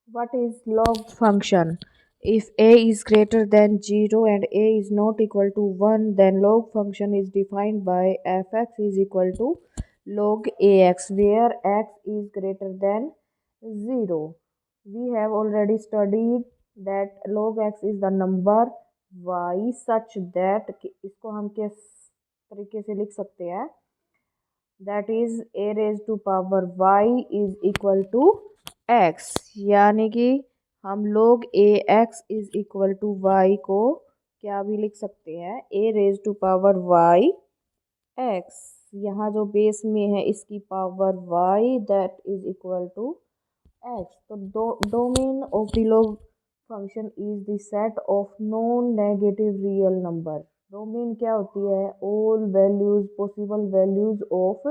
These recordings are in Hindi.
What is log function? If a is greater than 0 and a is not equal to 1, then log function is defined by fx is equal to log ax, where x is greater than 0. We have already studied that log x is the number y such that इसको हम किस तरीके से लिख सकते हैं, that is a raised to power y is equal to x, यानी कि हम लोग A X is equal to Y को क्या भी लिख सकते हैं, A raise to power Y X. यहाँ जो बेस में है इसकी power Y that is equal to X. तो domain of the log function is the set of non negative real number. Domain क्या होती है? All values possible values of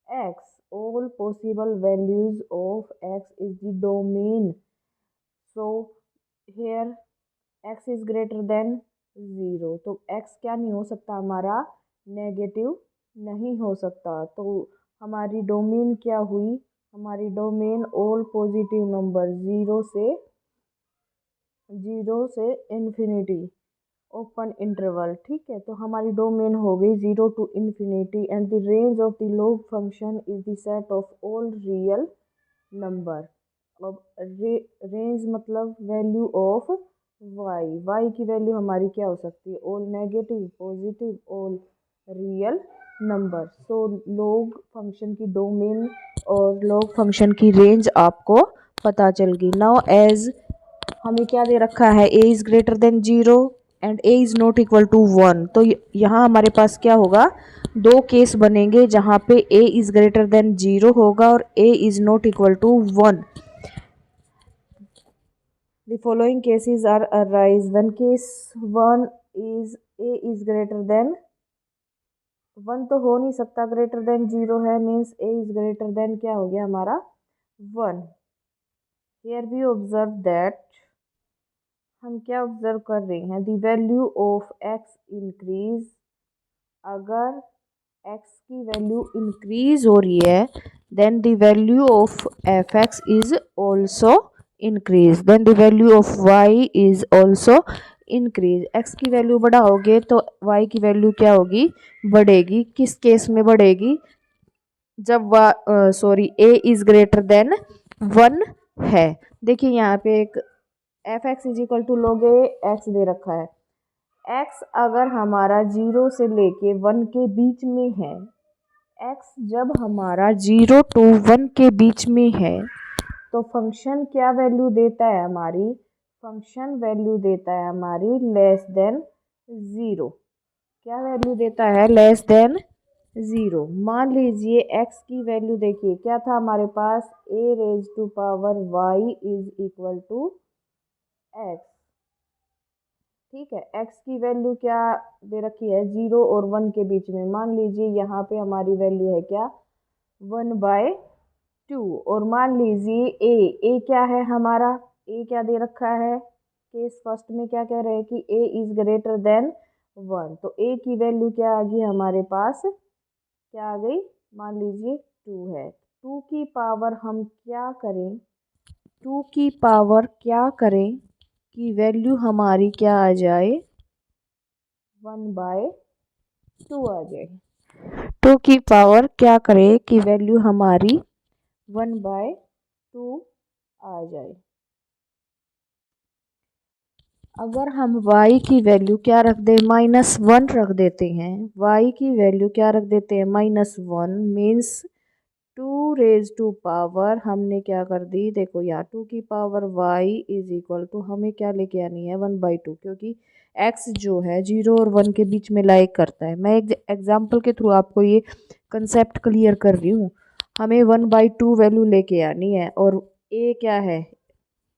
X. All possible values of X is the domain. So here x is greater than 0, तो एक्स क्या नहीं हो सकता हमारा? नेगेटिव नहीं हो सकता। तो हमारी डोमेन क्या हुई? हमारी domain all positive number zero से इन्फिनिटी ओपन इंटरवल। ठीक है, तो हमारी डोमेन हो गई 0 to infinity and the range of the log function is the set of all real number. अब रेंज मतलब वैल्यू ऑफ वाई की वैल्यू हमारी क्या हो सकती है? All negative positive all real number. So log function की डोमेन और लॉग फंक्शन की रेंज आपको पता चल गई। नाउ एज हमें क्या दे रखा है? A is greater than 0 and A is not equal to 1, तो यहाँ हमारे पास क्या होगा? दो केस बनेंगे जहाँ पे ए इज़ ग्रेटर देन 0 होगा और A is not equal to 1। The following cases are arise when case 1 is a is greater than 1, तो हो नहीं सकता, ग्रेटर देन 0 है, means a is greater than क्या हो गया हमारा? 1। Here we observe that हम क्या ऑब्जर्व कर रहे हैं? The value of x increase. अगर x की वैल्यू इंक्रीज हो रही है then the value of F X is also increase, then the value of y is also increase. x की वैल्यू बढ़ाओगे तो y की वैल्यू क्या होगी? बढ़ेगी। किस केस में बढ़ेगी? जब ए इज ग्रेटर देन 1 है। देखिए यहाँ पे एक F X is equal to log A X दे रखा है। एक्स अगर हमारा 0 से लेके 1 के बीच में है, एक्स जब हमारा 0 टू 1 के बीच में है तो फंक्शन क्या वैल्यू देता है हमारी? फंक्शन वैल्यू देता है हमारी लेस देन 0। क्या वैल्यू देता है? Less than 0। मान लीजिए एक्स की वैल्यू देखिए क्या था हमारे पास? A raise to power Y is equal to X. ठीक है, एक्स की वैल्यू क्या दे रखी है? 0 और 1 के बीच में। मान लीजिए यहाँ पे हमारी वैल्यू है क्या? 1/2। और मान लीजिए ए क्या है हमारा? ए क्या दे रखा है? केस फर्स्ट में क्या कह रहे हैं कि ए इज ग्रेटर देन 1, तो ए की वैल्यू क्या आ गई हमारे पास? क्या आ गई? मान लीजिए 2 है। 2 की पावर हम क्या करें? 2 की पावर क्या करें कि वैल्यू हमारी क्या आ जाए? 1/2 आ जाए। 2 की पावर क्या करे कि वैल्यू हमारी 1/2 आ जाए। अगर हम y की वैल्यू क्या रख दें? -1 रख देते हैं। y की वैल्यू क्या रख देते हैं? -1 मीन्स 2 रेज टू पावर हमने क्या कर दी? देखो यहाँ 2 की power y is equal to हमें क्या लेके आनी है? 1/2, क्योंकि x जो है 0 और 1 के बीच में लाइक करता है। मैं एक एग्जाम्पल के थ्रू आपको ये कंसेप्ट क्लियर कर रही हूँ। हमें 1/2 वैल्यू लेके आनी है और a क्या है?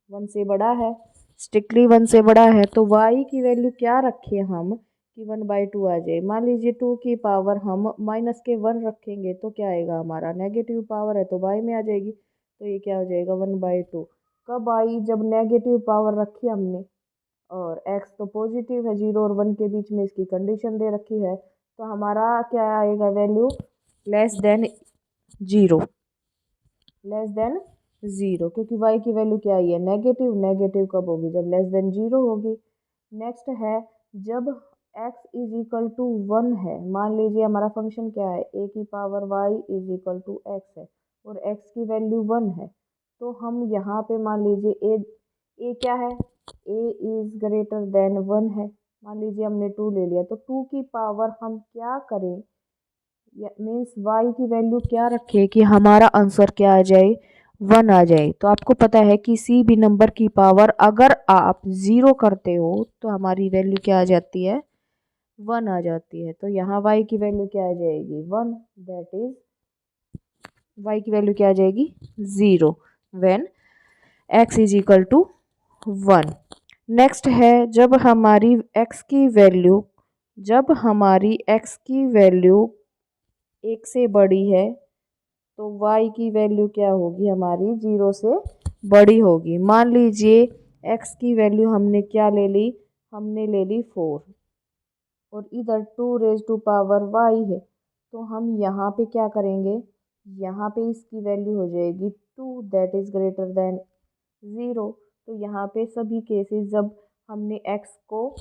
1 से बड़ा है, स्ट्रिक्टली 1 से बड़ा है, तो y की वैल्यू क्या रखें हम कि 1/2 आ जाए? मान लीजिए 2 की पावर हम -1 रखेंगे तो क्या आएगा हमारा? नेगेटिव पावर है तो y में आ जाएगी, तो ये क्या हो जाएगा? 1/2। कब आई? जब नेगेटिव पावर रखी हमने और x तो पॉजिटिव है, 0 और 1 के बीच में इसकी कंडीशन दे रखी है, तो हमारा क्या आएगा? Value less than 0, less than zero, क्योंकि y की वैल्यू क्या आई है नेगेटिव। नेगेटिव कब होगी, जब लेस देन ज़ीरो होगी। नेक्स्ट है जब x इज इक्वल टू 1 है, मान लीजिए हमारा फंक्शन क्या है a की power y is equal to x है और x की वैल्यू 1 है, तो हम यहाँ पे मान लीजिए a क्या है, a इज ग्रेटर देन 1 है। मान लीजिए हमने 2 ले लिया, तो 2 की पावर हम क्या करें, मीन्स y की वैल्यू क्या रखे कि हमारा आंसर क्या आ जाए, 1 आ जाए। तो आपको पता है किसी भी नंबर की पावर अगर आप 0 करते हो तो हमारी वैल्यू क्या आ जाती है, 1 आ जाती है। तो यहाँ y की वैल्यू क्या आ जाएगी, 1, दैट इज y की वैल्यू क्या आ जाएगी, 0 when x is equal to 1। Next है जब हमारी x की वैल्यू 1 से बड़ी है तो y की वैल्यू क्या होगी हमारी, 0 से बड़ी होगी। मान लीजिए x की वैल्यू हमने क्या ले ली, हमने ले ली 4 और इधर 2 रेज टू पावर y है, तो हम यहाँ पे क्या करेंगे, यहाँ पे इसकी वैल्यू हो जाएगी 2, दैट इज ग्रेटर देन 0। तो यहाँ पे सभी केसेस जब हमने x को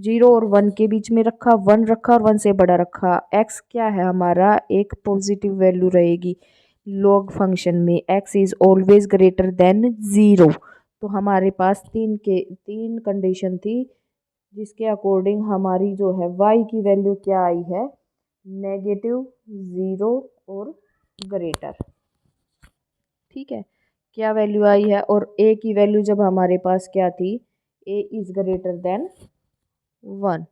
0 और 1 के बीच में रखा, 1 रखा और 1 से बड़ा रखा, x क्या है हमारा एक पॉजिटिव वैल्यू रहेगी लॉग फंक्शन में, x is always greater than 0। तो हमारे पास तीन कंडीशन थी जिसके अकॉर्डिंग हमारी जो है y की वैल्यू क्या आई है, नेगेटिव, 0 और ग्रेटर। ठीक है, क्या वैल्यू आई है, और a की वैल्यू जब हमारे पास क्या थी, a इज ग्रेटर देन 1।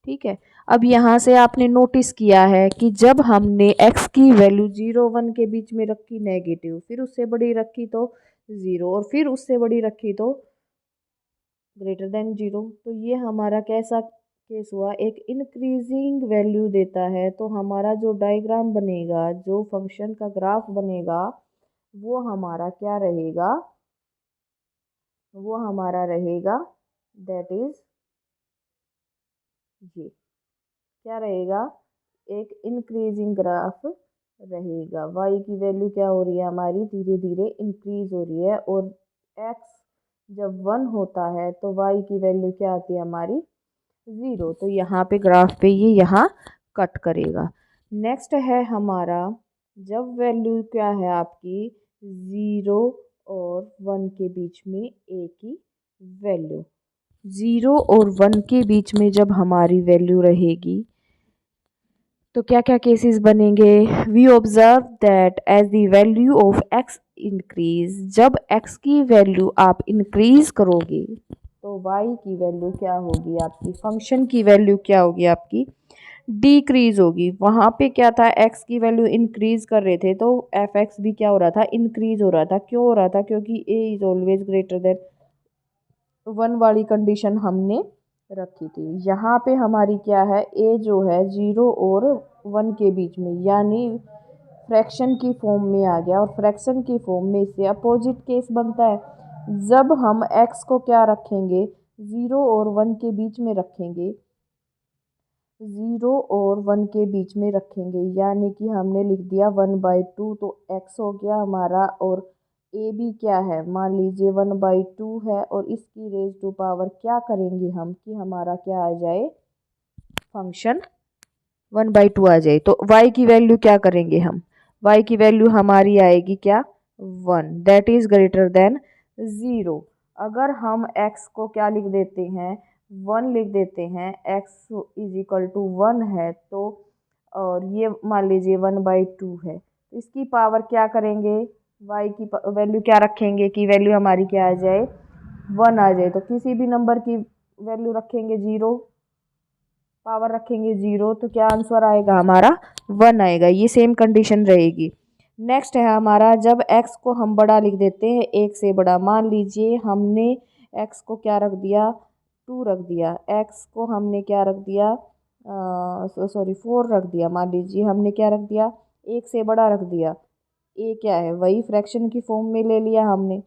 ठीक है, अब यहाँ से आपने नोटिस किया है कि जब हमने x की वैल्यू 0 1 के बीच में रखी नेगेटिव, फिर उससे बड़ी रखी तो 0 और फिर उससे बड़ी रखी तो ग्रेटर देन 0, तो ये हमारा कैसा केस हुआ, एक इंक्रीजिंग वैल्यू देता है। तो हमारा जो डायग्राम बनेगा, जो फंक्शन का ग्राफ बनेगा, वो हमारा क्या रहेगा, वो हमारा रहेगा दैट इज ये क्या रहेगा, एक इंक्रीजिंग ग्राफ रहेगा। y की वैल्यू क्या हो रही है हमारी, धीरे धीरे इंक्रीज हो रही है, और x जब 1 होता है तो y की वैल्यू क्या आती है हमारी, 0। तो यहाँ पे ग्राफ पे ये यहाँ कट करेगा। नेक्स्ट है हमारा जब वैल्यू क्या है आपकी 0 और 1 के बीच में a की वैल्यू, 0 और 1 के बीच में जब हमारी वैल्यू रहेगी तो क्या क्या केसेस बनेंगे, we observe that as the value of x increase, जब x की वैल्यू आप इंक्रीज करोगे तो y की वैल्यू क्या होगी आपकी, फंक्शन की वैल्यू क्या होगी आपकी, डिक्रीज होगी। वहाँ पे क्या था, x की वैल्यू इंक्रीज कर रहे थे तो fx भी क्या हो रहा था, इंक्रीज हो रहा था। क्यों हो रहा था, क्योंकि a is always greater than 1 वाली कंडीशन हमने रखी थी। यहाँ पे हमारी क्या है, a जो है 0 और 1 के बीच में, यानी फ्रैक्शन की फॉर्म में आ गया, और फ्रैक्शन की फॉर्म में इससे अपोजिट केस बनता है जब हम x को क्या रखेंगे, 0 और 1 के बीच में रखेंगे, 0 और 1 के बीच में रखेंगे, यानी कि हमने लिख दिया 1/2, तो x हो गया हमारा, और a भी क्या है, मान लीजिए 1/2 है, और इसकी रेज टू पावर क्या करेंगे हम कि हमारा क्या आ जाए, फंक्शन 1/2 आ जाए। तो y की वैल्यू क्या करेंगे हम, y की वैल्यू हमारी आएगी क्या, 1, दैट इज ग्रेटर देन 0। अगर हम x को क्या लिख देते हैं, 1 लिख देते हैं, x इज इक्वल टू 1 है, तो और ये मान लीजिए 1/2 है, तो इसकी पावर क्या करेंगे, y की वैल्यू क्या रखेंगे कि वैल्यू हमारी क्या आ जाए, 1 आ जाए। तो किसी भी नंबर की वैल्यू रखेंगे 0, पावर रखेंगे 0, तो क्या आंसर आएगा हमारा, 1 आएगा। ये सेम कंडीशन रहेगी। नेक्स्ट है हमारा जब x को हम बड़ा लिख देते हैं, 1 से बड़ा, मान लीजिए हमने x को क्या रख दिया, 2 रख दिया, x को हमने क्या रख दिया, 4 रख दिया, मान लीजिए हमने क्या रख दिया, 1 से बड़ा रख दिया। a क्या है, वही फ्रैक्शन की फॉर्म में ले लिया हमने,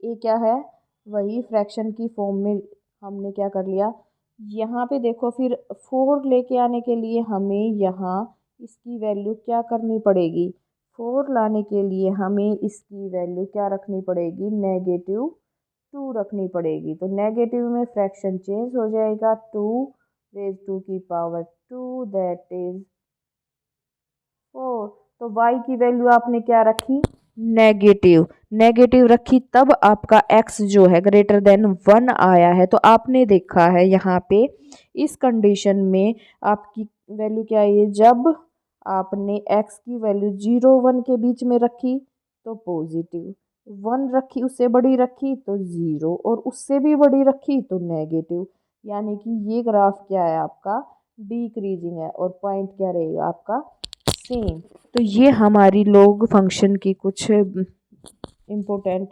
a क्या है, वही फ्रैक्शन की फॉर्म में हमने क्या कर लिया। यहाँ पे देखो फिर 4 लेके आने के लिए हमें यहाँ इसकी वैल्यू क्या करनी पड़ेगी, 4 लाने के लिए हमें इसकी वैल्यू क्या रखनी पड़ेगी, -2 रखनी पड़ेगी। तो नेगेटिव में फ्रैक्शन चेंज हो जाएगा, 2 दैट इज 4। तो y की वैल्यू आपने क्या रखी, नेगेटिव रखी, तब आपका x जो है ग्रेटर देन 1 आया है। तो आपने देखा है यहाँ पे इस कंडीशन में आपकी वैल्यू क्या है, जब आपने x की वैल्यू 0 1 के बीच में रखी तो पॉजिटिव, 1 रखी उससे बड़ी रखी तो 0, और उससे भी बड़ी रखी तो नेगेटिव। यानी कि ये ग्राफ क्या है आपका, डिक्रीजिंग है, और पॉइंट क्या रहेगा आपका, सेम। तो ये हमारी लॉग फंक्शन की कुछ इम्पोर्टेंट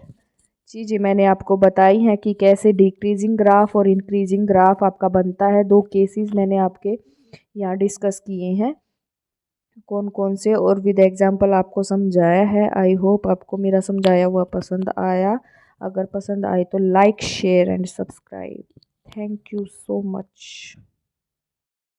चीज़ें मैंने आपको बताई हैं कि कैसे डिक्रीजिंग ग्राफ और इंक्रीजिंग ग्राफ आपका बनता है। 2 केसेस मैंने आपके यहाँ डिस्कस किए हैं, कौन कौन से, और विद एग्जांपल आपको समझाया है। आई होप आपको मेरा समझाया हुआ पसंद आया। अगर पसंद आए तो like share and subscribe. Thank you so much.